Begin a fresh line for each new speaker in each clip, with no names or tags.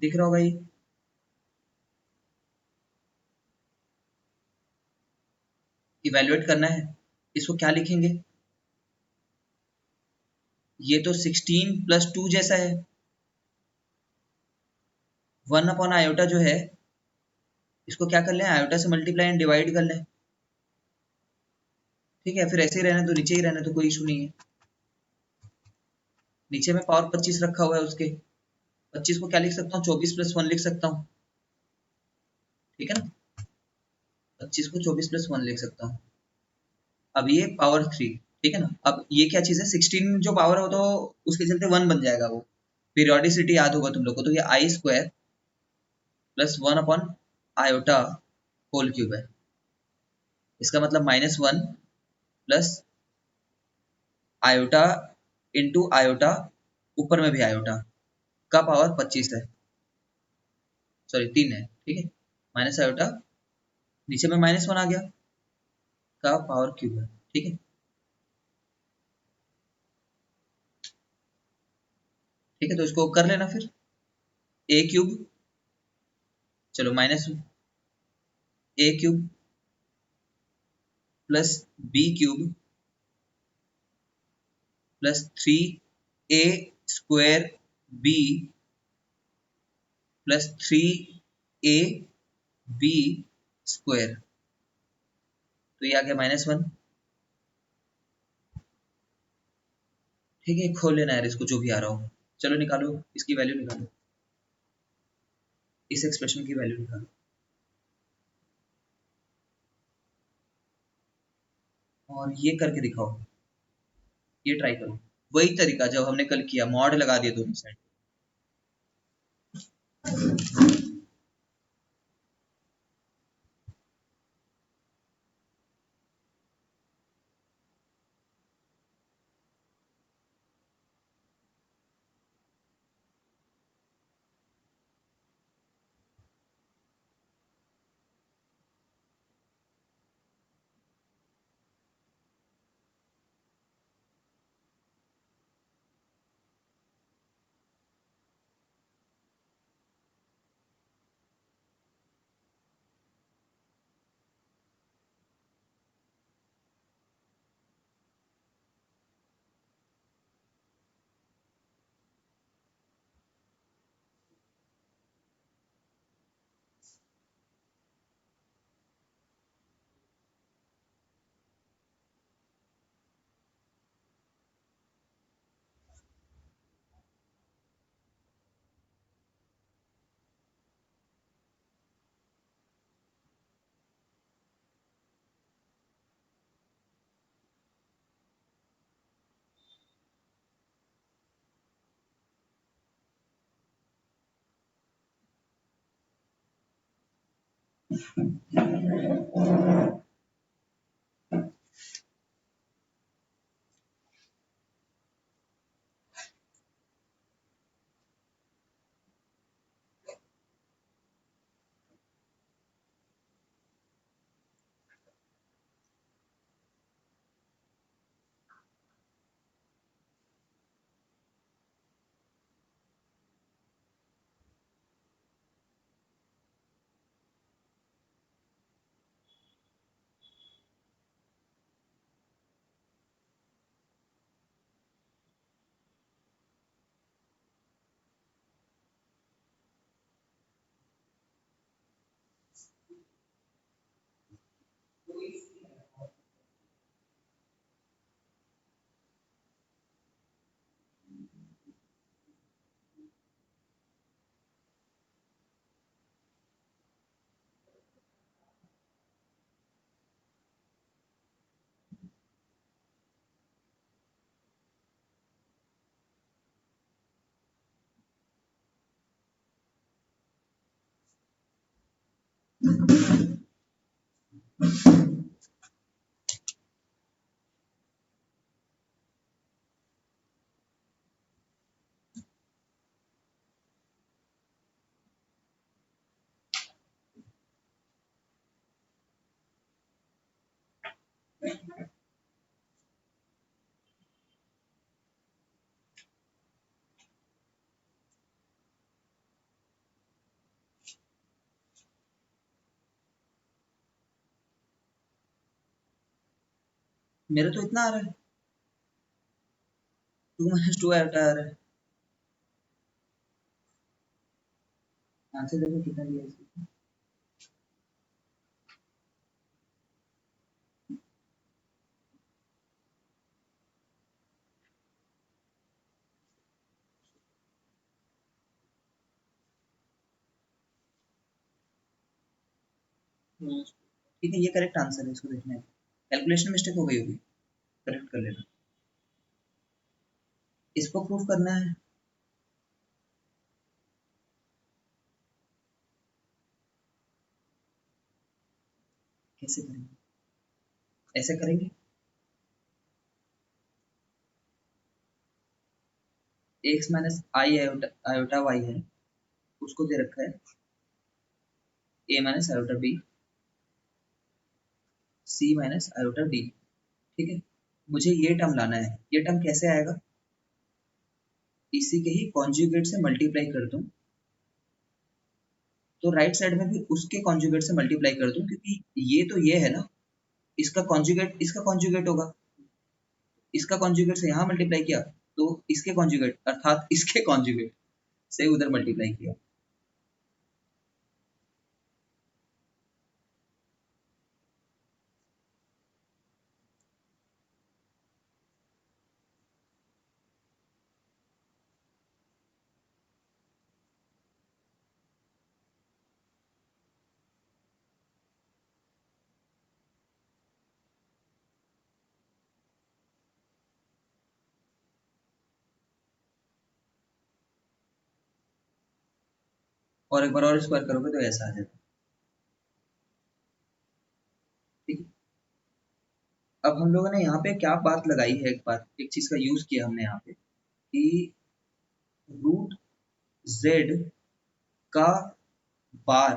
दिख रहा होगा ये? इवेल्युएट करना है, इसको क्या लिखेंगे? ये तो 16 प्लस 2 जैसा है। 1/आयोटा जो है, इसको क्या कर लें, आयोटा से मल्टीप्लाई एंड डिवाइड कर लें। ठीक है, फिर ऐसे ही रहने तो, नीचे ही रहने तो, कोई इशू नहीं है। नीचे में पावर 25 रखा हुआ है, उसके 25 को क्या लिख सकता हूँ, 24 प्लस 1 लिख सकता हूँ। ठीक है ना, 25 को 24 प्लस 1 लिख सकता हूँ। अब ये पावर 3, ठीक है ना। अब ये क्या चीज है, 16 जो पावर हो तो उसके चलते 1 बन जाएगा वो। पीरियोडिसिटी याद होगा तुम लोग को, तो ये आई स्क्वायर प्लस 1/आयोटा होल क्यूब है। इसका मतलब -1 प्लस आयोटा इंटू आयोटा, ऊपर में भी आयोटा का पावर 25 है, सॉरी 3 है। ठीक है, माइनस आयोटा, नीचे में -1 आ गया, का पावर क्यूब है। ठीक है, ठीक है, तो इसको कर लेना फिर। ए क्यूब, चलो minus a cube plus b cube plus 3 a square b plus 3 a b square, तो ये आ गया -1। ठीक है, खोल लेना यार इसको, जो भी आ रहा हो। चलो निकालो, इसकी वैल्यू निकालो, इस एक्सप्रेशन की वैल्यू निकालो। और ये करके दिखाओ, ये ट्राई करो, वही तरीका जब हमने कल किया, मॉड लगा दिया दोनों साइड। मेरा तो इतना आ रहा है, 2 - 2 आयोटा आ रहा है। आंसर देखो कितना दिया है इसको। ठीक है, ये करेक्ट आंसर है, इसको देखना है। कैलकुलेशन मिस्टेक हो गई होगी, करेक्ट कर लेना। इसको प्रूफ करना है। कैसे करेंगे? ऐसे करेंगे, एक्स माइनस आई आयोटा आयोटा वाई है, उसको दे रखा है ए माइनस आयोटा बी, सी माइनस आयोटा डी। ठीक है, मुझे ये टर्म लाना है। ये टर्म कैसे आएगा? इसी के ही कॉन्जुगेट से मल्टीप्लाई कर दूं, तो राइट साइड में भी उसके कॉन्जुगेट से मल्टीप्लाई कर दूं, क्योंकि ये तो ये है ना, इसका कॉन्जुगेट होगा, इसका कॉन्जुगेट से यहाँ मल्टीप्लाई किया, तो इसके कॉन्जुगेट अर्थात इसके कॉन्जुगेट से उधर मल्टीप्लाई किया। और एक बार और स्क्वायर करोगे तो ऐसा आ जाएगा। ठीक है, अब हम लोगों ने यहाँ पे क्या बात लगाई है, एक बात, एक चीज का यूज किया हमने यहाँ पे कि रूट जेड का बार।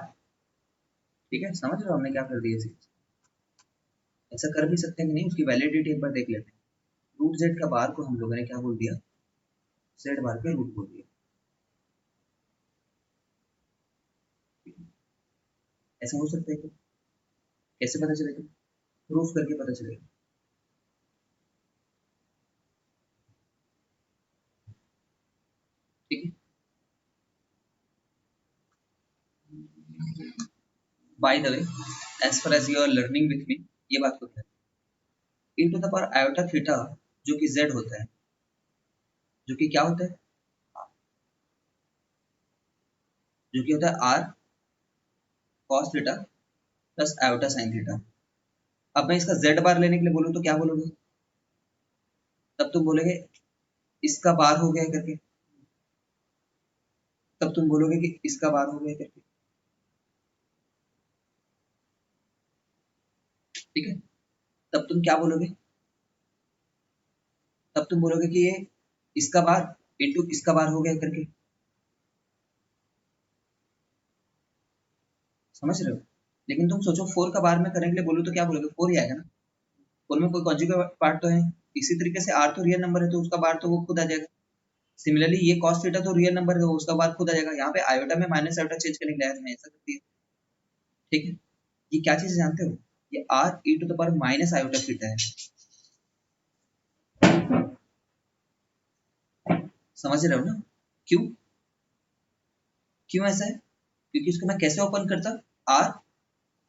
ठीक है, समझ रहे हो हमने क्या कर दिया चीज? ऐसा कर भी सकते हैं कि नहीं, उसकी वैलिडिटी एक बार देख लेते हैं। रूट जेड का बार को हम लोगों ने क्या बोल दिया? जेड बार के रूट बोल दिया। ऐसा हो सकता है क्या? कैसे पता चलेगा? प्रूफ करके पता चलेगा। ठीक है, by the way, as far as you are learning with me, ये बात को क्या है, e to the power iota theta जो कि z होता है, जो कि क्या होता है, जो कि होता है r cos theta plus iota sin theta. अब मैं इसका z बार लेने के लिए बोलूँ तो क्या बोलोगे? तब तुम बोलोगे इसका बार हो गया करके, तब तुम बोलोगे कि इसका बार हो गया करके। ठीक है, तब तुम क्या बोलोगे? तब तुम बोलोगे कि ये इसका बार इंटू इसका बार हो गया करके। समझ रहे हो? लेकिन तुम सोचो 4 का बार में करने के लिए बोलूँ तो क्या बोलोगे? 4 ही आएगा ना, 4 में कोई कॉन्जुगेट पार्ट तो है। इसी तरीके से r तो रियल नंबर है, तो उसका बार तो वो खुद आ जाएगा। सिमिलरली ये cos थीटा तो रियल नंबर है, उसका बार खुद आ जाएगा। यहाँ पे आयोटा में माइनस आयोटा चेंज करने के लिए हमने ऐसा कर दिया। ठीक है, ये क्या चीज जानते हो? ये r e to the power minus iota theta है। समझ रहे हो ना? क्यों? क्यों ऐसा है? क्योंकि इसको मैं कैसे ओपन करता, r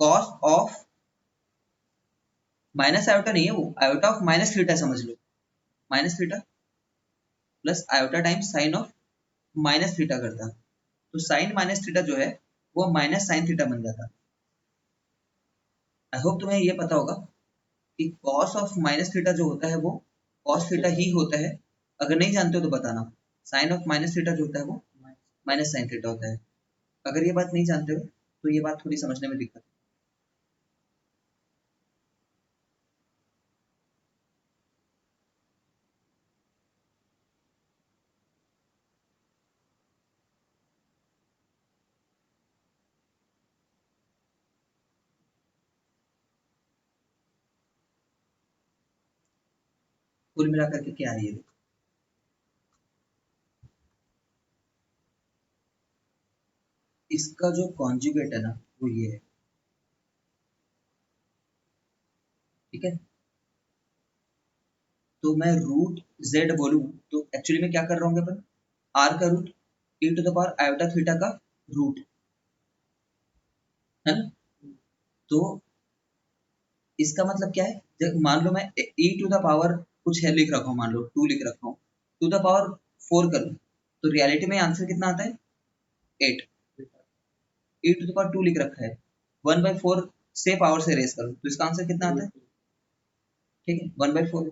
cos of minus iota नहीं है, वो आयोटा ऑफ माइनस थीटा समझ लो, minus theta plus iota times sine of minus theta करता, तो साइन माइनस थीटा जो है वो माइनस साइन थीटा बन जाता। आई होप तुम्हें ये पता होगा कि कॉस ऑफ माइनस थीटा जो होता है वो कॉस थीटा ही होता है। अगर नहीं जानते हो तो बताना, साइन ऑफ माइनस थीटा जो होता है वो माइनस साइन थीटा होता है। अगर ये बात नहीं जानते हो तो ये बात थोड़ी समझने में दिक्कत है। कुल मिलाकर के क्या है ये? इसका जो कॉन्जुगेट है ना वो ये है। ठीक है, तो मैं रूट जेड बोलूँ तो एक्चुअली में क्या कर रहा हूँ अपन, आर का root e to the power iota theta का रूट है ना। तो इसका मतलब क्या है, जब मान लो मैं ई टू द पावर कुछ है लिख रखा हूँ, मान लो 2 लिख रखा हूँ, टू द पावर 4 करूँ तो रियलिटी में आंसर कितना आता है 8। ई टू द पावर 2 लिख रखा है, 1/4 से पावर से रेस करूँ तो इसका आंसर कितना आता है, ठीक है 1/4,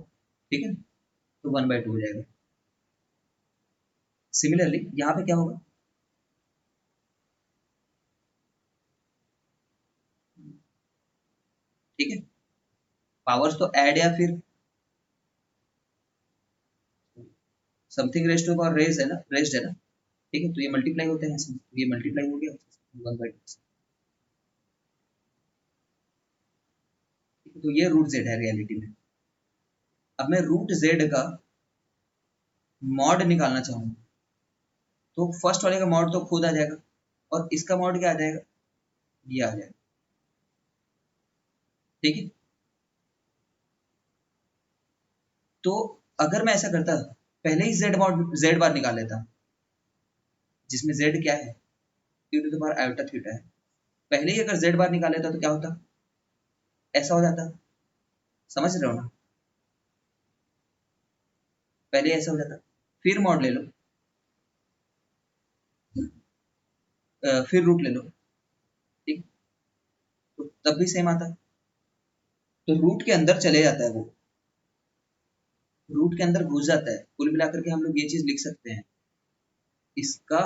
ठीक है तो 1/2 हो जाएगा। सिमिलरली यहाँ पे क्या होगा, ठीक है पावर्स तो ऐड या फिर something raise to power raise है ना, रेस्ड है ना, ठीक है तो ये मल्टीप्लाई होते हैं इसमें, तो ये मल्टीप्लाई हो गया 1/2, तो ये रूट जेड है रियलिटी में। अब मैं रूट जेड का मॉड निकालना चाहूंगा तो फर्स्ट वाले का मॉड तो खुद आ जाएगा, और इसका मॉड क्या आ जाएगा, ये आ जाएगा, ठीक है। तो अगर मैं ऐसा करता पहले ही जेड मॉड जेड बार निकाल लेता, जिसमें जेड क्या है e to the power iota theta है, पहले ही अगर जेड बार निकाल लेता तो क्या होता, ऐसा हो जाता, समझ रहे हो ना, पहले ऐसा हो जाता, फिर मॉड ले लो, फिर रूट ले लो, ठीक, तो तब भी सेम आता, तो रूट के अंदर चले जाता है वो, रूट के अंदर घुस जाता है, कुल मिलाकर के हम लोग ये चीज लिख सकते हैं, इसका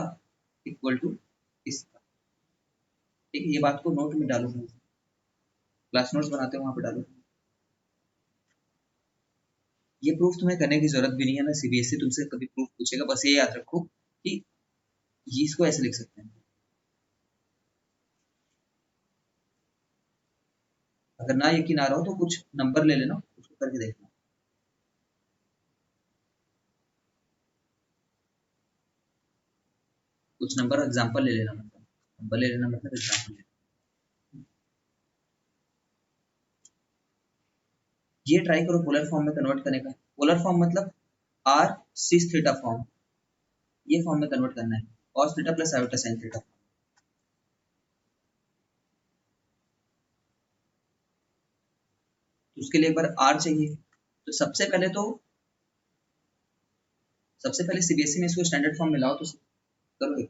इक्वल टू इसका, ठीक है ये बात को नोट में डालो, क्लास नोट्स बनाते हो वहां पे डालो। ये प्रूफ तुम्हें करने की जरूरत भी नहीं है ना, सीबीएसई तुमसे कभी प्रूफ पूछेगा, बस ये याद रखो कि ये इसको ऐसे लिख सकते हैं, अगर ना यकीन आ रहा हो तो कुछ नंबर ले लेना उसको करके देखना। कुछ नंबर एग्जांपल ले लेना, मतलब नंबर ले लेना मतलब एग्जांपल ले लेना। ये ट्राई करो पोलर फॉर्म में कन्वर्ट करने का, पोलर फॉर्म मतलब आर सिस थीटा फॉर्म, ये फॉर्म में कन्वर्ट करना है, cos theta plus iota sin theta. तो उसके लिए एक बार आर चाहिए, तो सबसे पहले सीबीएसई में इसको स्टैंडर्ड फॉर्म में लाओ तो करो।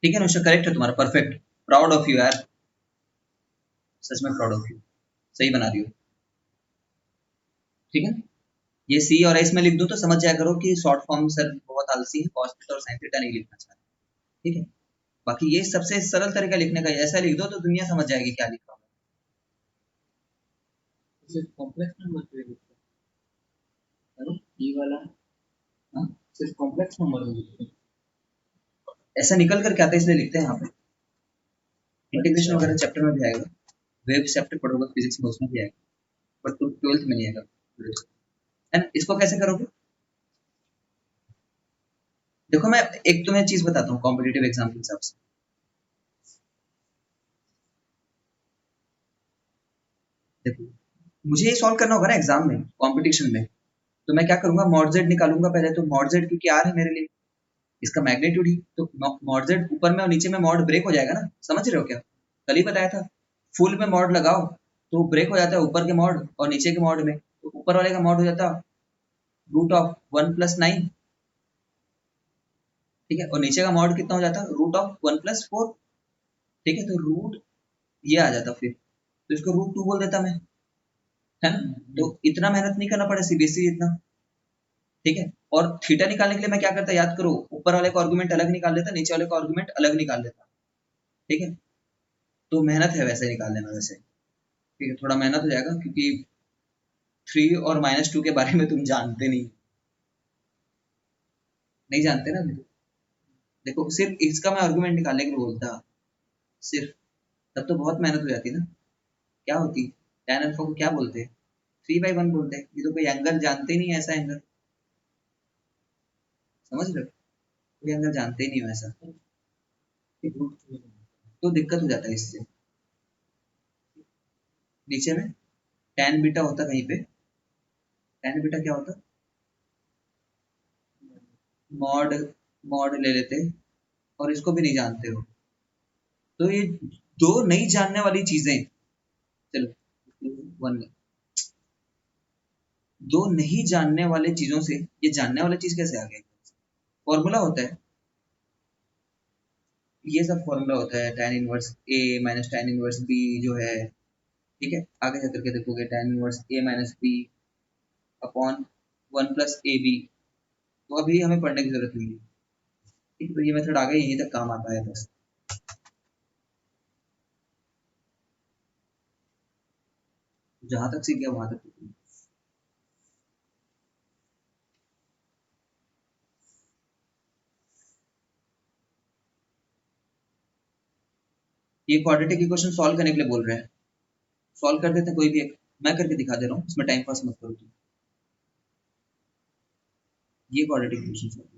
ठीक है ना, करेक्ट है तुम्हारा, परफेक्ट, प्राउड ऑफ यू यार, सच में प्राउड ऑफ यू, सही बना रही हो। ठीक है, ये सी और एस में लिख दो तो समझ जाया करो कि शॉर्ट फॉर्म सर बहुत आलसी है, cos थीटा और sin थीटा नहीं लिखना चाहते। ठीक है, बाकी ये सबसे सरल तरीका लिखने का, ऐसा लिख दो तो दुनिया समझ जाएगी क्या लिख रहा हूँ। कॉम्प्लेक्स नंबर पे लिखते हैं ये वाला, हाँ सिर्फ कॉम्प्लेक्स नंबर में लिखते हैं, ऐसा निकल कर क्या आता है इसलिए लिखते हैं यहाँ पे। इंटीग्रेशन वगैरह चैप्टर में भी आएगा, वेव चैप्टर पढ़ोगे फिजिक्स में, उसमें भी आएगा, बट 12th में नहीं आएगा। एंड इसको कैसे करोगे, देखो मैं एक तुम्हें चीज बताता हूँ कॉम्पिटिटिव एग्जाम के हिसाब से। देखो मुझे ये सॉल्व करना होगा ना एग्जाम में, कंपटीशन में, तो मैं क्या करूंगा, मॉड जेड निकालूंगा पहले, तो मॉड जेड क्योंकि आर है मेरे लिए, इसका मैग्नीट्यूड ही, तो मॉड जेड ऊपर में और नीचे में मॉड ब्रेक हो जाएगा ना, समझ रहे हो क्या, कल ही बताया था। फुल में मॉड लगाओ तो ब्रेक हो जाता है ऊपर के मॉड और नीचे के मॉड में, तो ऊपर वाले का मॉड हो जाता √1 + 9, ठीक है, और नीचे का मॉड कितना हो जाता, √1 + 4, ठीक है, तो रूट ये आ जाता फिर, तो इसको √2 बोल देता मैं, है ना, तो इतना मेहनत नहीं करना पड़े सीबीएसई इतना। ठीक है, और थीटा निकालने के लिए मैं क्या करता, याद करो, ऊपर वाले का आर्गुमेंट अलग निकाल लेता, नीचे वाले का आर्गुमेंट अलग निकाल लेता। ठीक है, तो मेहनत है वैसे निकाल लेना वैसे, ठीक है, थोड़ा मेहनत हो जाएगा क्योंकि 3 और -2 के बारे में तुम जानते नहीं, नहीं जानते ना अभी तो। देखो सिर्फ इसका मैं आर्गुमेंट निकालने के लिए बोलता, सिर्फ, तब तो बहुत मेहनत हो जाती ना, क्या होती, tan अल्फा को क्या बोलते हैं, 3/1 बोलते हैं, ये तो कोई एंगल जानते ही नहीं है, ऐसा एंगल, समझ रहे हो, कोई एंगल जानते ही नहीं हो ऐसा, तो दिक्कत हो जाता है इससे। नीचे में tan बीटा होता कहीं पे, tan बीटा क्या होता, मॉड, मॉड ले लेते, और इसको भी नहीं जानते हो, तो ये दो नहीं जानने वाली चीजें, चलो वन, दो नहीं जानने वाले चीजों से ये जानने वाला चीज कैसे आ गया, फॉर्मूला होता है, ये सब फॉर्मूला होता है, tan inverse a minus tan inverse b जो है, ठीक है, आगे जा करके देखोगे tan inverse a minus b upon 1 + ab, तो अभी हमें पढ़ने की जरूरत नहीं है, ठीक है, तो ये मेथड आगे यहीं तक काम आता है बस। जहां तक सीख गया वहां तक, ये क्वाड्रेटिक इक्वेशन सॉल्व करने के लिए बोल रहे हैं, सॉल्व कर देते हैं कोई भी एक, मैं करके दिखा दे रहा हूँ, इसमें टाइम पास मत करो तुम, ये क्वाड्रेटिक इक्वेशन सॉल्व,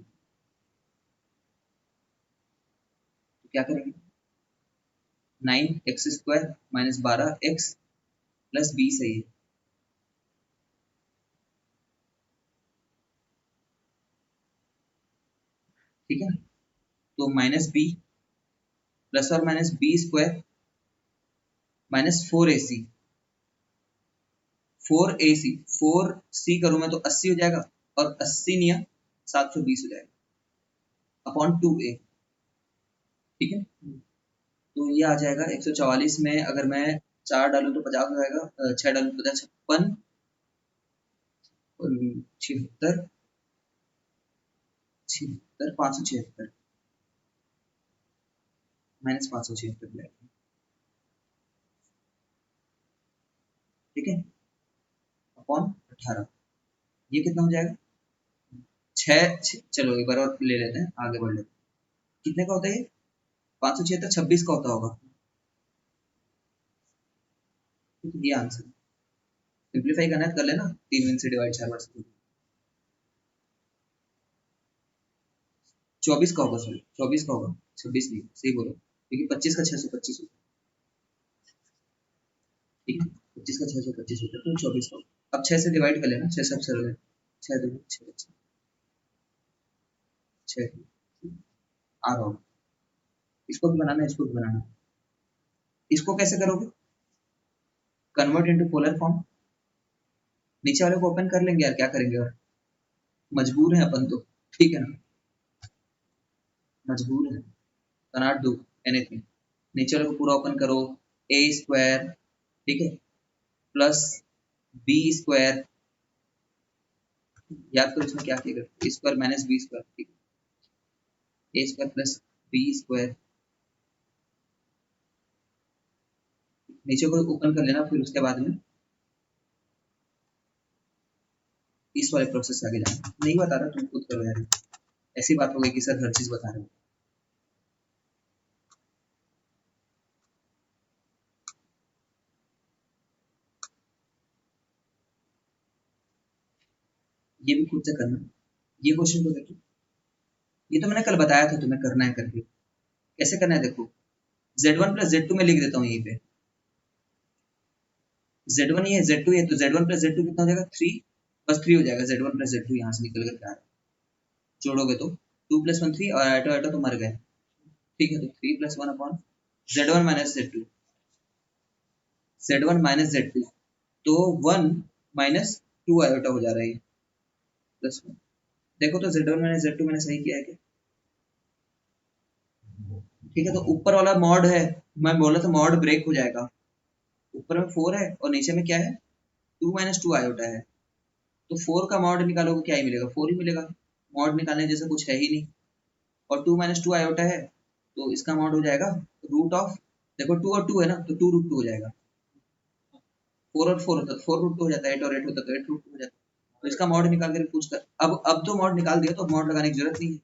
तो क्या करेंगे, 9x² - 12x + b सही है, ठीक है, तो -b +or -b² -4ac, 4ac 4c करूँ मैं तो 80 हो जाएगा, और 80 निया 720 हो जाएगा अपॉन 2a, ठीक है, तो ये आ जाएगा 144 में, अगर मैं 4 डालूं तो 50 हो जाएगा, 6 डालूं तो 50, 56, और 76, 76 576 -576, ठीक है, अपॉन 18, ये कितना हो जाएगा, 6, चलो एक बार और ले लेते हैं, आगे बढ़ लेते हैं, कितने का होता है ये, 576 26 का होता होगा, तो ये आंसर, सिंप्लीफाई करना है तो कर लेना, 3 से डिवाइड 4 बार से, 24 का होगा, सॉरी 24 का होगा, 26 नहीं, सही बोलो, क्योंकि 25 का 625 होता है, ठीक है, 25 का 625 होता है, तो 24 का होगा, अब 6 से डिवाइड कर लेना, 6 सब सरल है, 6 2 6 6 आ रहा होगा, इसको भी बनाना है, इसको भी बनाना है, इसको कैसे करोगे, कन्वर्ट इनटू पोलर फॉर्म, नीचे वाले को ओपन कर लेंगे यार, क्या करेंगे, और मजबूर है अपन तो, ठीक है ना, मजबूर है, cannot do anything. नीचे वाले को पूरा ओपन करो, a स्क्वायर, ठीक है, प्लस b स्क्वायर, याद करो इसमें क्या किया, a square minus b square, ठीक है, a square plus b square, नीचे को ओपन कर लेना, फिर उसके बाद में इस वाले प्रोसेस से आगे जाना। नहीं बता रहा, तुम खुद करो यार, ऐसी बात हो गई कि सर हर चीज बता रहे हो। ये भी खुद से करना। ये क्वेश्चन को देखो, ये तो मैंने कल बताया था तुम्हें करना है करके। कैसे करना है देखो, z1 प्लस z2 में लिख देता हूँ यहीं पे, z1 ये है, z2 ये, तो z1 प्लस z2 कितना हो जाएगा, 3, बस 3 हो जाएगा, z1 प्लस z2 यहाँ से निकल करके आ रहा है, जोड़ोगे तो 2 प्लस 1 3, और आटो आटो तो मर गए, ठीक है, तो 3 plus 1 upon z1 minus z2, z1 minus z2, तो 1 माइनस 2 आयोटा हो जा रहा है, प्लस 1, देखो तो z1 माइनस z2 मैंने सही किया है क्या, ठीक है, तो ऊपर वाला मॉड है, मैं बोला था मॉड ब्रेक हो जाएगा, ऊपर में 4 है और नीचे में क्या है, 2 माइनस 2 आयोटा है, तो 4 का मॉड निकालोगे क्या ही मिलेगा, 4 ही मिलेगा, मॉड निकालने जैसा कुछ है ही नहीं, और 2 माइनस 2 आयोटा है, तो इसका मॉड हो जाएगा रूट ऑफ, देखो 2 और 2 है ना, तो 2 रूट 2 हो जाएगा, 4 और 4 होता है, 4 रूट 2 हो जाता है, 8 और 8 होता है, तो 8 रूट 2 हो जाता है, तो इसका मॉड निकाल कर पूछ कर, अब तो मॉड निकाल दिया, तो मॉड लगाने की जरूरत नहीं है,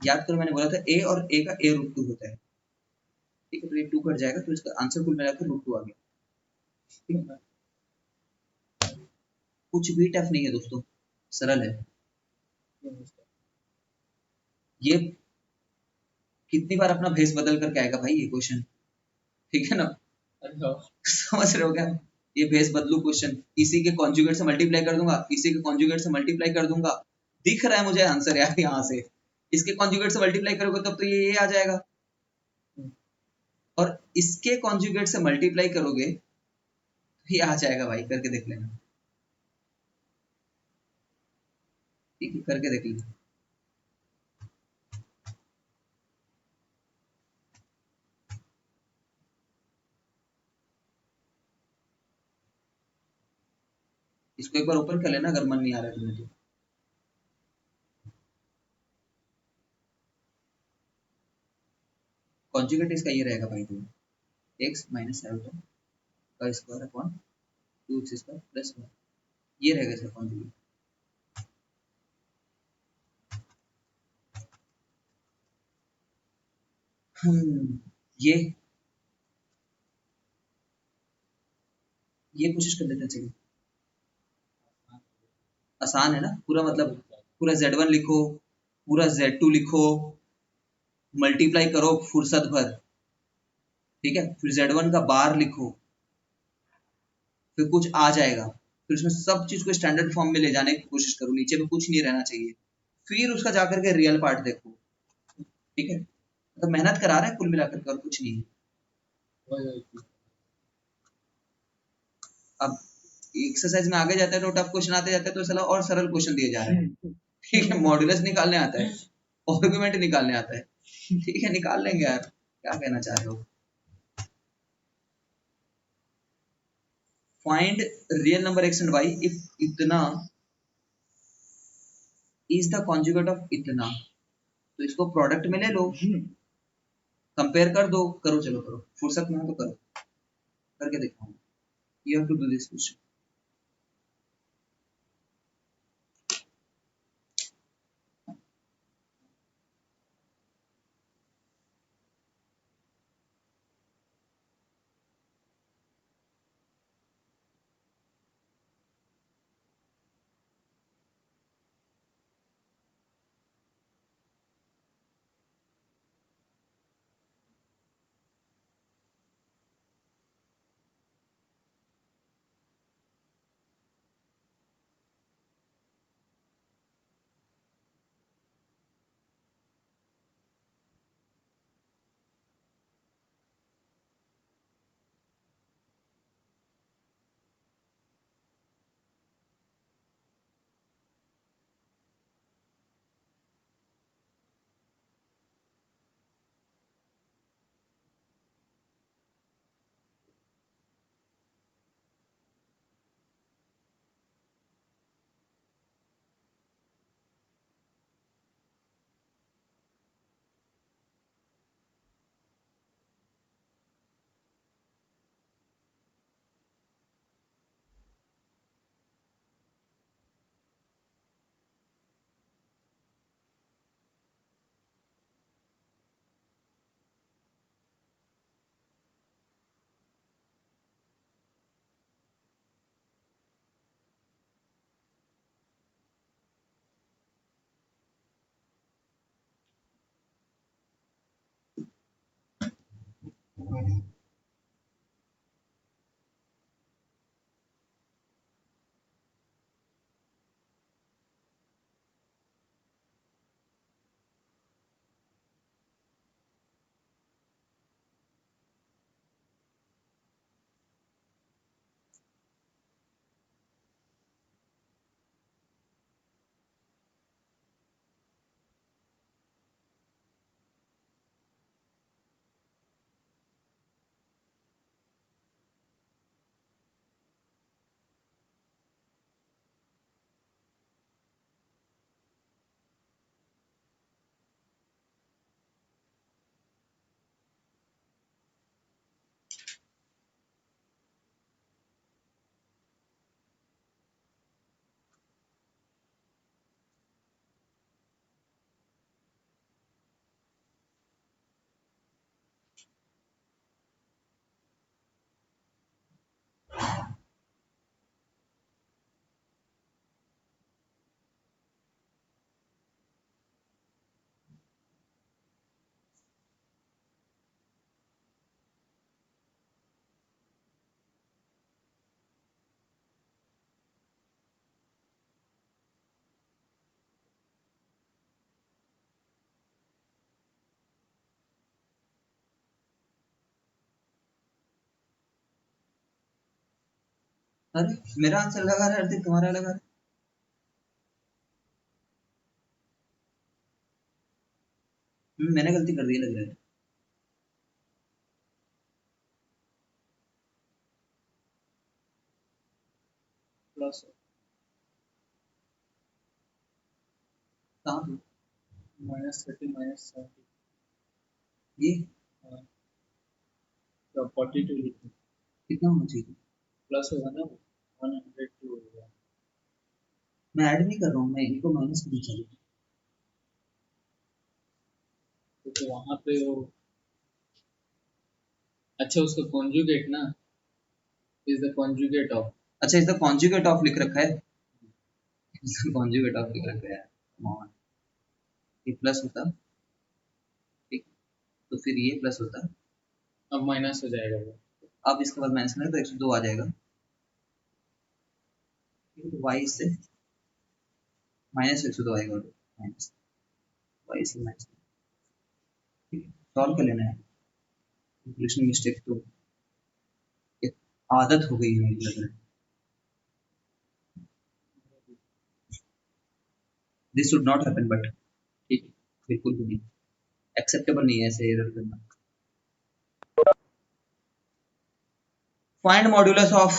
याद करो मैंने बोला था a और a का a रूट 2 होता है, ठीक है, तो ये 2 कट जाएगा, तो इसका आंसर कुल मिलाकर रूट 2 आ गया, ठीक है, कुछ भी टफ नहीं है दोस्तों, सरल है। ये कितनी बार अपना भेस बदल करके आएगा भाई ये क्वेश्चन, ठीक है ना, समझ रहे हो क्या, ये भेस बदलू क्वेश्चन, इसी के कॉन्जुगेट से मल्टीप्लाई कर दूंगा, इसी के कॉन्जुगेट से मल्टीप्लाई कर दूंगा, दिख रहा है मुझे आंसर यार यहाँ से, इसके कॉन्जुगेट से मल्टीप्लाई करोगे तब तो ये आ जाएगा, और इसके कॉन्जुगेट से मल्टीप्लाई करोगे तो ये आ जाएगा भाई, करके देख लेना, ठीक है, करके देख लेना। इसको एक बार ओपन कर लेना अगर मन नहीं आ रहा है तुम्हें तो, कॉन्जुगेट इसका ये रहेगा भाई, तो एक्स माइनस आयोटा का square upon 2x square plus 1, ये रहेगा इसका कॉन्जुगेट। ये कोशिश कर लेते हैं, चलिए, आसान है ना पूरा, मतलब पूरा z1 लिखो, पूरा z2 लिखो, मल्टीप्लाई करो फुर्सत भर, ठीक है, फिर z1 का बार लिखो, फिर कुछ आ जाएगा, फिर उसमें सब चीज को स्टैंडर्ड फॉर्म में ले जाने की कोशिश करो, नीचे में कुछ नहीं रहना चाहिए, फिर उसका जाकर के रियल पार्ट देखो, ठीक है, तो मेहनत करा रहे हैं कुल मिलाकर, और कुछ नहीं है। अब एक्सरसाइज में आगे जाता है तो टफ क्वेश्चन आते जाते हैं, तो साला और सरल क्वेश्चन दिए जा रहे हैं, ठीक है, मॉड्यूलस निकालने आता है, आर्गुमेंट निकालने आता है, ठीक है, निकाल लेंगे यार, क्या कहना चाह रहे हो, find real number x and y if इतना इज द कॉन्जुगेट ऑफ इतना, तो इसको प्रोडक्ट में ले लो, कंपेयर कर दो, करो, चलो करो, फुर्सत में हो तो करो, करके दिखाओ, you have to do this question. अरे मेरा आंसर लगा रहा है हार्दिक, तुम्हारा लगा रहा है। मैंने गलती कर दी लग रहा है।
प्लस
कहाँ पे?
-30 -70
ये
42 लिखो।
कितना होना चाहिए?
प्लस होगा ना, 102 होगा।
मैं ऐड नहीं कर रहा हूँ, मैं इनको माइनस करना चाहिए।
तो वहां पे वो, अच्छा उसका कॉन्जुगेट ना, इज द कॉन्जुगेट ऑफ।
अच्छा, इसका कॉन्जुगेट ऑफ लिख रखा है। इसका कॉन्जुगेट ऑफ लिख रखा है। Come on। ये प्लस होता, ठीक, तो फिर ये प्लस होता।
अब माइनस हो जाएगा वो।
अब इसके बाद माइनस करें तो 102 आ जाएगा। तो वाई से माइनस 102 आएगा, माइनस वाई से माइनस। सॉल्व कर लेना है। कैलकुलेशन मिस्टेक तो एक आदत हो गई है मुझे लग रहा है। This should not happen, but ठीक है, बिल्कुल भी नहीं एक्सेप्टेबल नहीं है ऐसे एरर करना। Find modulus of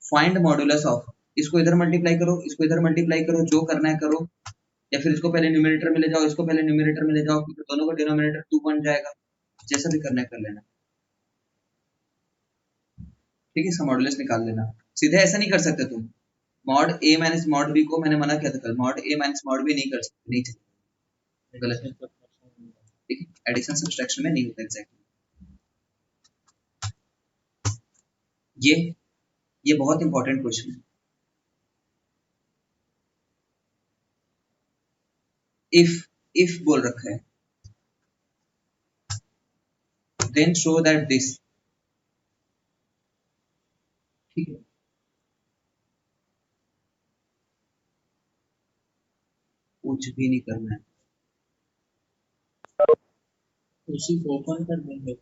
find modulus of, इसको इधर मल्टीप्लाई करो, इसको इधर मल्टीप्लाई करो, जो करना है करो, या फिर इसको पहले न्यूमरेटर में ले जाओ, इसको पहले न्यूमरेटर में ले जाओ, फिर दोनों का डिनोमिनेटर 2 बन जाएगा। जैसा भी करना है कर लेना, ठीक है। इसका मॉड्यूलस निकाल लेना। सीधे ऐसा नहीं कर सकते तुम। मॉड ए माइनस मॉड बी को मैंने मना किया था कल, मॉड ए माइनस मॉड बी नहीं कर सकते, नहीं चलेगा, गलत है। ठीक है, एडिशन सब्सट्रैक्शन में नहीं होता एग्जैक्टली। ये बहुत इंपॉर्टेंट क्वेश्चन है। इफ बोल रखा है, देन शो दैट दिस, ठीक है। कुछ भी नहीं करना है।
उसी को ओपन कर देंगे।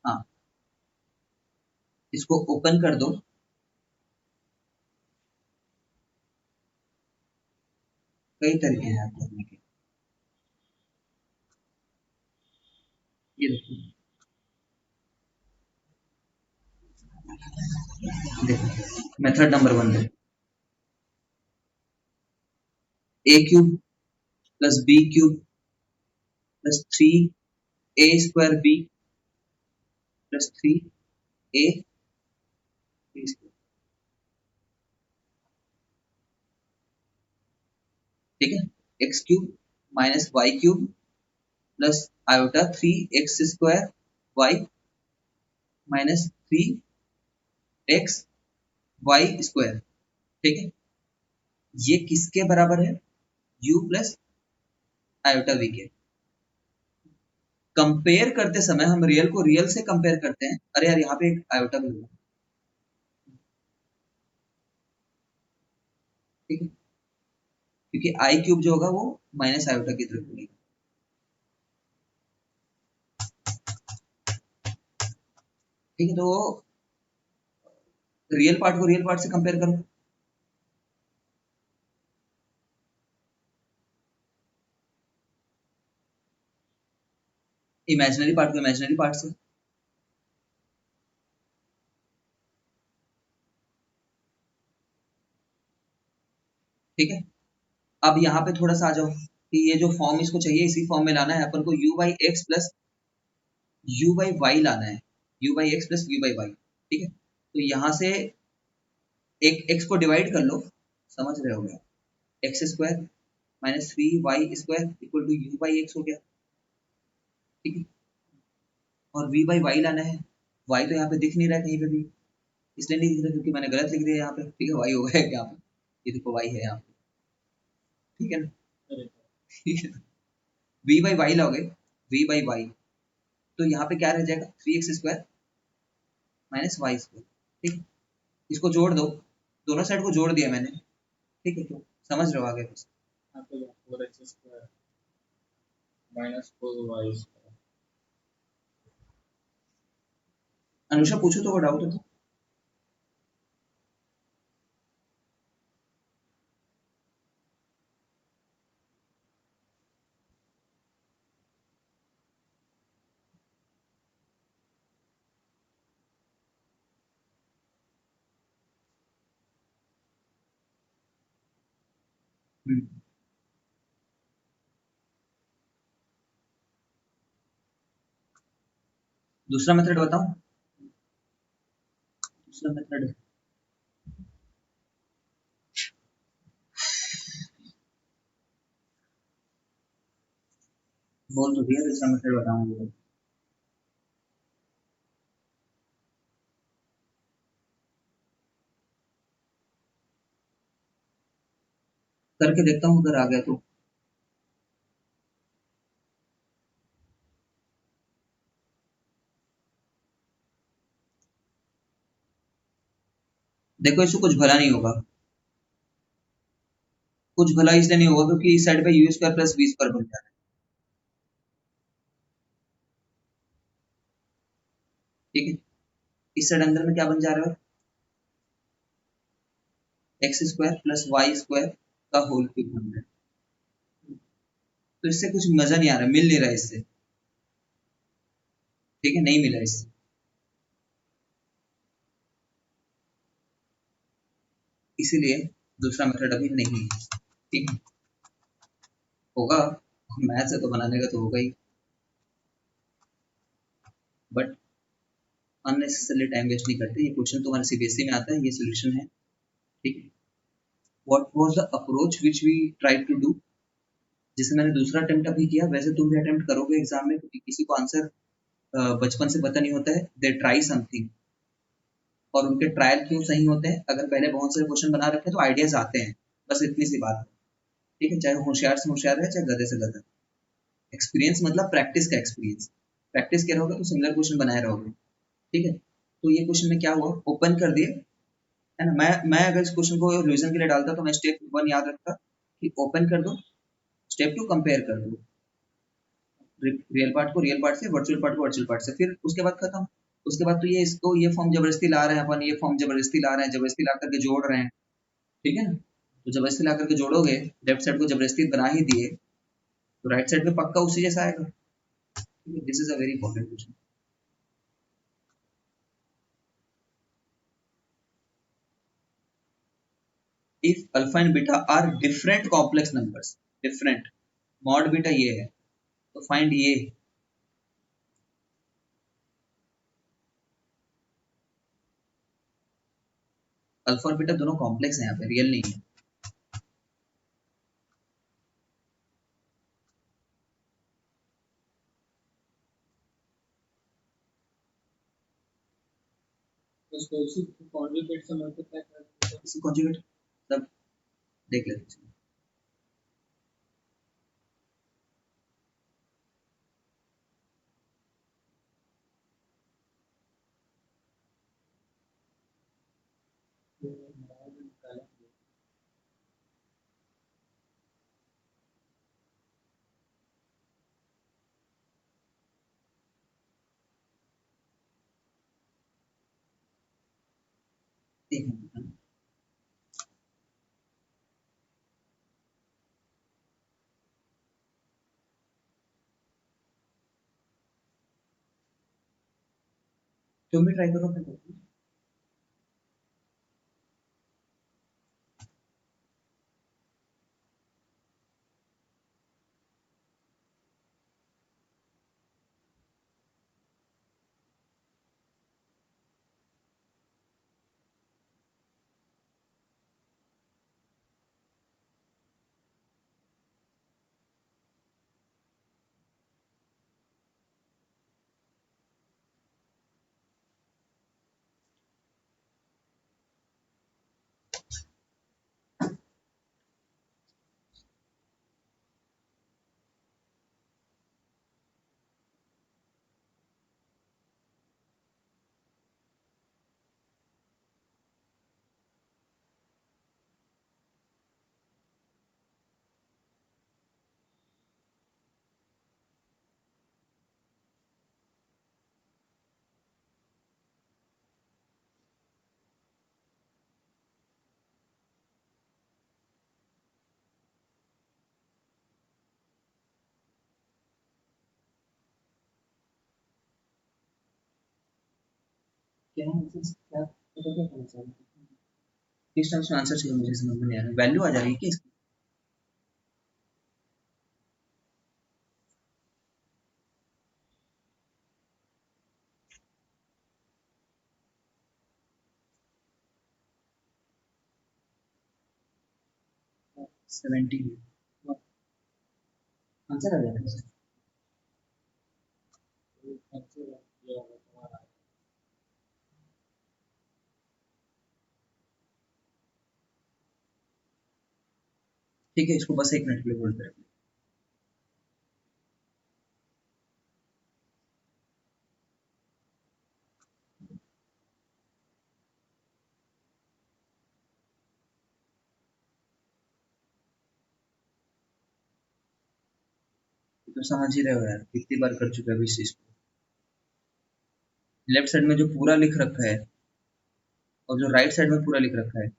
हाँ, इसको ओपन कर दो। कई तरीके हैं करने के। ये देखो, देखो मेथड नंबर 1 है, a cube plus b cube plus 3 a square b plus 3 a b square, ठीक है। X cube minus y cube plus iota 3 x square y minus 3 x y square, ठीक है। ये किसके बराबर है? u प्लस आयोटा वी के। Compare करते समय हम रियल को रियल से कंपेयर करते हैं। अरे यार, यहाँ पे एक आयोटा भी होगा, ठीक है, क्योंकि आई क्यूब जो होगा वो माइनस आयोटा की तरफ होगी, ठीक है। तो रियल पार्ट को रियल पार्ट से कंपेयर करो। इमेजिनरी पार्ट को इमेजिनरी पार्ट से, ठीक है। अब यहाँ पे थोड़ा सा आ जाओ कि ये जो फॉर्म इसको चाहिए इसी फॉर्म में लाना है अपन को, u by x plus u by y लाना है, u by x plus u by y, ठीक है। तो यहाँ से एक x को डिवाइड कर लो, समझ रहे हो गया, x square minus 3 y square equal to u by x हो गया, ठीक है। और v बाई वाई लाना है, y तो यहाँ पे दिख नहीं रहा है कहीं पे भी, इसलिए नहीं दिख रहा क्योंकि मैंने गलत लिख दिया यहाँ पे, ठीक है। y हो गया यहाँ पे, ये देखो y है यहाँ पे, ठीक है ना, ठीक है। v बाई वाई लोगे, v बाई वाई, तो यहाँ पे क्या रह जाएगा 3 x square minus y square, ठीक। इसको जोड़ दो, दोनों साइड को जोड़ दिया मैंने, ठीक है। तो समझ रहे हो आगे बस।
यहाँ पे 4x square minus 4y square
Anusha पूछो तो, वो डाउट है तो। हम्म, दूसरा मेथड बताऊं? दूसरा मेथड बोल तो दिया, दूसरा मेथड बताऊंगा। करके देखता हूँ अगर आ गया तो। देखो इससे कुछ भला नहीं होगा। कुछ भला इसलिए नहीं होगा क्योंकि इस साइड पे u square plus b square बन जाता है। ठीक है, इस साइड अंदर में क्या बन जा रहा है? X square plus y square का होल क्यूब बन रहा है। तो इससे कुछ मजा नहीं आ रहा, मिल नहीं रहा इससे। ठीक है, नहीं मिला इससे। इसीलिए दूसरा मेथड अभी नहीं है। ठीक है, होगा। मैथ से तो बनाने का तो होगा ही, बट अननेसेसरली टाइम वेस्ट नहीं करते। ये क्वेश्चन तुम्हारे सीबीएसई में आता है, ये सोल्यूशन है। ठीक है, what was the approach which we tried to do. जैसे मैंने दूसरा अटेम्प्ट अभी किया, वैसे तुम भी अटेम्प्ट करोगे एग्जाम में, क्योंकि किसी को आंसर बचपन से पता नहीं होता है। दे ट्राई समथिंग, और उनके ट्रायल क्यों सही होते हैं? अगर पहले बहुत सारे क्वेश्चन बना रखे तो आइडियाज आते हैं। बस इतनी सी बात है। ठीक है, चाहे होशियार से होशियार है, चाहे गधे से गधा। एक्सपीरियंस मतलब प्रैक्टिस का एक्सपीरियंस। प्रैक्टिस किया रहोगे तो सिमिलर क्वेश्चन बनाए रहोगे। ठीक है, तो ये क्वेश्चन में क्या हुआ, ओपन कर दिए, है ना। मैं अगर इस क्वेश्चन को रिवीजन के लिए डालता तो मैं स्टेप 1 याद रखता कि ओपन कर दो, स्टेप 2 कंपेयर कर दो, रियल पार्ट को रियल पार्ट से, वर्चुअल पार्ट को वर्चुअल पार्ट से, फिर उसके बाद खत्म। उसके बाद तो ये इसको ये फॉर्म जबरदस्ती ला रहे हैं अपन, ये फॉर्म जबरदस्ती ला रहे हैं, जबरदस्ती ला करके जोड़ रहे हैं। ठीक है ना, तो जबरदस्ती ला करके जोड़ोगे, लेफ्ट साइड को जबरदस्ती बना ही दिए, तो राइट साइड पे पक्का उसी जैसा आएगा। This is a very important question. If alpha and beta are different complex numbers, different, mod beta ये है, तो फाइंड ये। अल्फा और बीटा दोनों कॉम्प्लेक्स हैं, यहाँ पे रियल नहीं है।
उसको उसी कॉन्जुगेट से मल्टीप्लाई कर देते
इसी कॉन्जुगेट सब देख लेते हैं।
हैं।
एक मिनट, तुम भी ट्राई करो फिर। क्या आंसर क्या पता क्या करना चाहिए किस टर्म्स में आंसर चाहिए मुझे समझ में नहीं आ रहा वैल्यू आ जाएगी क्या इसकी 70 आंसर आ जाएगा सर ठीक है इसको बस एक मिनट के लिए होल्ड करें तो समझ ही रहे हो यार कितनी बार कर चुके हैं अभी इस चीज को लेफ्ट साइड में जो पूरा लिख रखा है और जो राइट साइड में पूरा लिख रखा है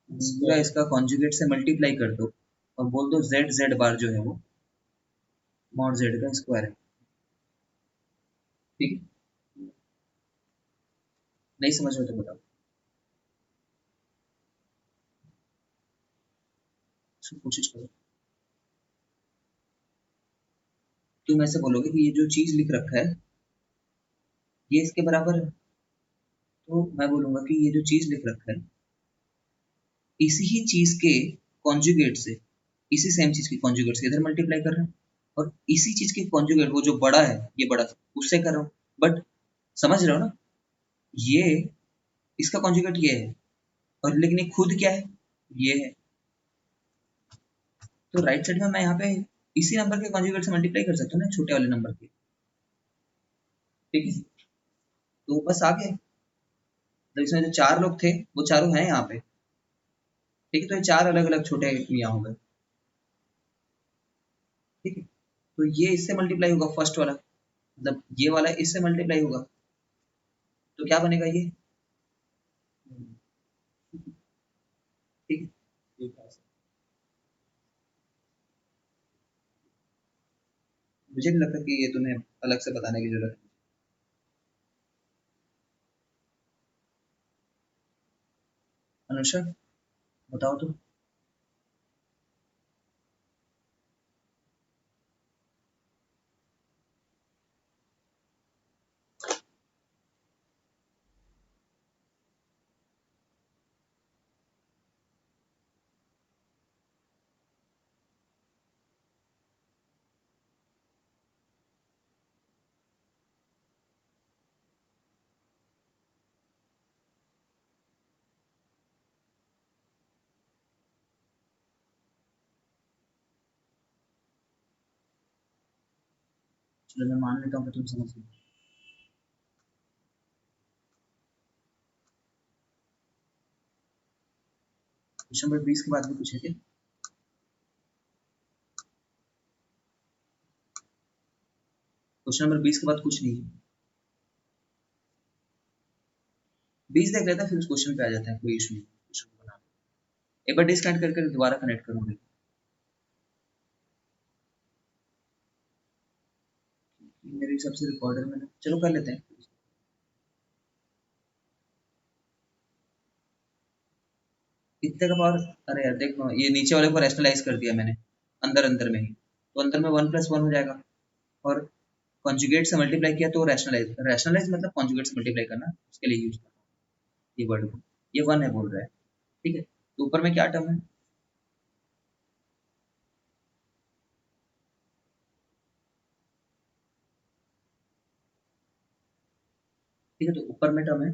पूरा इसका कॉन्जुगेट से मल्टीप्लाई कर दो और बोल दो जेड जेड बार जो है वो मॉड जेड का स्क्वायर है ठीक है नहीं समझ में तो बताओ इसको कोशिश करो तुम ऐसे बोलोगे कि ये जो चीज लिख रखा है ये इसके बराबर है तो मैं बोलूंगा कि ये जो चीज लिख रखा है इसी ही चीज के कॉन्जुगेट से इसी सेम चीज की कॉन्जुगेट से इधर मल्टीप्लाई कर रहा हूँ और इसी चीज के कॉन्जुगेट वो जो बड़ा है ये बड़ा उससे कर रहा हूँ बट समझ रहे हो ना ये इसका कॉन्जुगेट ये है और लेकिन ये खुद क्या है ये है तो राइट साइड में मैं यहाँ पे इसी नंबर के कॉन्जुगेट से मल्टीप्लाई कर सकता हूँ ना छोटे वाले नंबर के ठीक है तो बस आ गए तो इसमें जो चार लोग थे वो चारों हैं यहाँ पे ठीक है तो ये चार अलग अलग छोटे यहाँ हो गए ठीक है तो ये इससे मल्टीप्लाई होगा फर्स्ट वाला मतलब ये वाला इससे मल्टीप्लाई होगा तो क्या बनेगा ये ठीक है मुझे नहीं लगता कि ये तुम्हें अलग से बताने की जरूरत है अनुषा बताओ तुम चलो मैं मान लेता हूँ कि तुम समझ गए क्वेश्चन नंबर 20 के बाद भी कुछ है क्या क्वेश्चन नंबर 20 के बाद कुछ नहीं है 20 देख लेते हैं फिर उस क्वेश्चन पे आ जाते हैं कोई इशू नहीं क्वेश्चन को बना एक बार डिस्कनेक्ट करके दोबारा कनेक्ट करूंगी मेरे हिसाब से रिकॉर्डर में चलो कर लेते हैं कितने का पावर अरे यार देखो ये नीचे वाले को रैशनलाइज कर दिया मैंने अंदर अंदर में ही तो अंदर में 1 + 1 हो जाएगा और कॉन्जुगेट से मल्टीप्लाई किया तो रैशनलाइज रैशनलाइज मतलब कॉन्जुगेट से मल्टीप्लाई करना उसके लिए यूज करना ये वर्ड को ये 1 है बोल रहा है ठीक है तो ऊपर में क्या टर्म है ठीक है तो ऊपर में टर्म है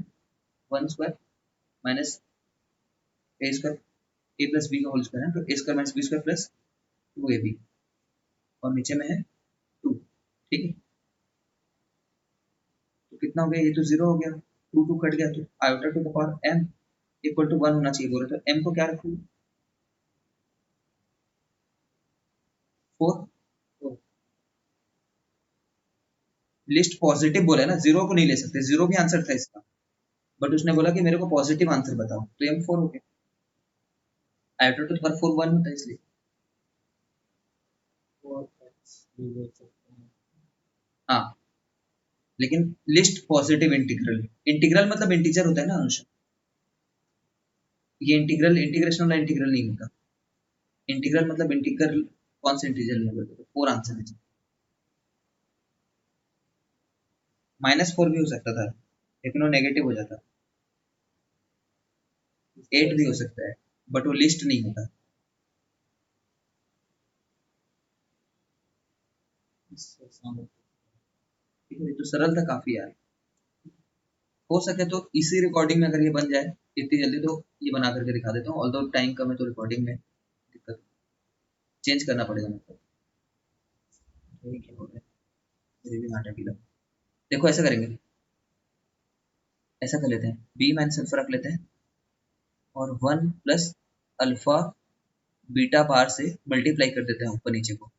1² माइनस a प्लस बी का होल स्क्वायर है तो a² minus b² plus 2ab और नीचे में है 2 ठीक है तो कितना हो गया ये तो 0 हो गया 2 2 कट गया तो iota to the power m equal to 1 होना चाहिए बोल रहे तो m को क्या रखूँ 4 लिस्ट पॉजिटिव बोला है ना जीरो को नहीं ले सकते जीरो भी आंसर था इसका बट उसने बोला कि मेरे को पॉजिटिव आंसर बताओ तो m 4 हो गया आयोटा टू द पावर 4 1 होता है इसलिए हाँ लेकिन लिस्ट पॉजिटिव इंटीग्रल, इंटीग्रल मतलब इंटीजर होता है ना अनुष्का, ये इंटीग्रल इंटीग्रेशन वाला इंटीग्रल नहीं होता, इंटीग्रल मतलब इंटीग्रल कौन से इंटीजर में होता है, 4 आंसर है, -4 भी हो सकता था लेकिन वो नेगेटिव हो जाता, 8 भी हो सकता है बट वो लिस्ट नहीं होता। ठीक है, तो सरल था काफी यार, हो सके तो इसी रिकॉर्डिंग में अगर ये बन जाए इतनी जल्दी तो ये बना करके दिखा देता हूँ, ऑल्दो टाइम कम है तो रिकॉर्डिंग में दिक्कत, चेंज करना पड़ेगा मतलब। ये क्या हो रहा है, मेरे भी नाटक ही लगा। देखो ऐसा करेंगे, ऐसा कर लेते हैं, बी माइनस अल्फा रख लेते हैं और 1 प्लस अल्फा बीटा बार से मल्टीप्लाई कर देते हैं ऊपर नीचे को,